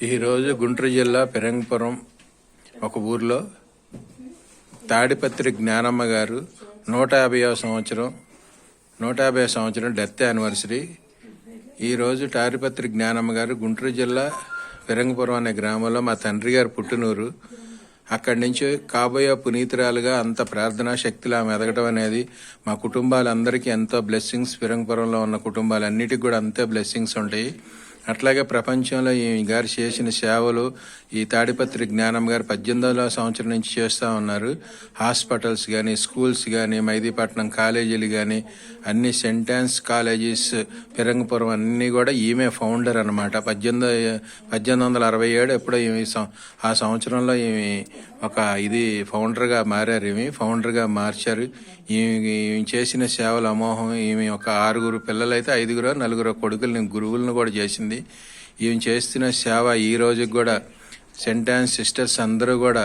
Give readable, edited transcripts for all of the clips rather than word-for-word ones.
ఈరోజు గుంటూరు జిల్లా పెరంగపురం ఒక ఊర్లో తాడిపత్రి జ్ఞానమ్మ గారు 150వ సంవత్సరం డెత్ యానివర్సరీ. ఈరోజు తాడిపత్రి జ్ఞానమ్మ గారు గుంటూరు జిల్లా పెరంగపురం అనే గ్రామంలో మా తండ్రి గారు పుట్టినూరు. అక్కడి నుంచి కాబోయే పునీతురాలుగా అంత ప్రార్థనా శక్తిలా ఎదగడం అనేది మా కుటుంబాలందరికీ ఎంతో బ్లెస్సింగ్స్. పెరంగపురంలో ఉన్న కుటుంబాలన్నిటికీ కూడా అంతే బ్లెస్సింగ్స్ ఉంటాయి. అట్లాగే ప్రపంచంలో ఈ గారు చేసిన సేవలు ఈ తాడిపత్రి జ్ఞానమ్మ గారు 18వ సంవత్సరం నుంచి చేస్తూ ఉన్నారు. హాస్పిటల్స్ కానీ, స్కూల్స్ కానీ, మైదీపట్నం కాలేజీలు కానీ, అన్ని సెంట్ ఆన్స్ కాలేజెస్ పెరంగపురం అన్నీ కూడా ఈమె ఫౌండర్ అనమాట. 1867 ఎప్పుడో ఆ సంవత్సరంలో ఈమె ఒక ఫౌండర్గా మారారు. ఫౌండర్గా మార్చారు. ఈమె చేసిన సేవలు అమోహం. ఈమె ఒక 6 పిల్లలైతే 5 కొడుకుల్ని గురువులను కూడా చేసింది. ఈమె చేస్తున్న సేవ ఈ రోజుకి కూడా సెంట్ ఆన్స్ సిస్టర్స్ అందరూ కూడా,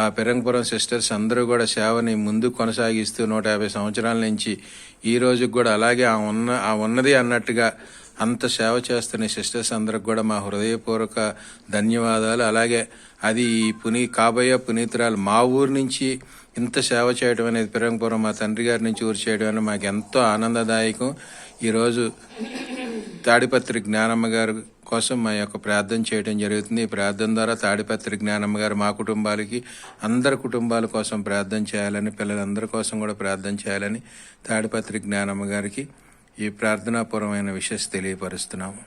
ఆ పెరంగపురం సిస్టర్స్ అందరూ కూడా సేవని ముందు కొనసాగిస్తూ 150 సంవత్సరాల నుంచి ఈ రోజుకి కూడా అలాగే ఆ ఉన్నది అన్నట్టుగా అంత సేవ చేస్తున్న సిస్టర్స్ అందరికి కూడా మా హృదయపూర్వక ధన్యవాదాలు. అలాగే అది కాబోయే పునీతురాలు మా ఊరు నుంచి ఇంత సేవ చేయడం అనేది, పెరంగపురం మా తండ్రి గారి నుంచి ఊరు చేయడం అనేది మాకు ఎంతో ఆనందదాయకం. ఈరోజు తాడిపత్రి జ్ఞానమ్మ గారి కోసం మా యొక్క ప్రార్థన చేయడం జరుగుతుంది. ఈ ప్రార్థన ద్వారా తాడిపత్రి జ్ఞానమ్మ గారు మా కుటుంబాలకి, అందరి కుటుంబాల కోసం ప్రార్థన చేయాలని, పిల్లలందరి కోసం కూడా ప్రార్థన చేయాలని తాడిపత్రి జ్ఞానమ్మ గారికి ఈ ప్రార్థనాపూర్వమైన విషయం తెలియపరుస్తున్నాము.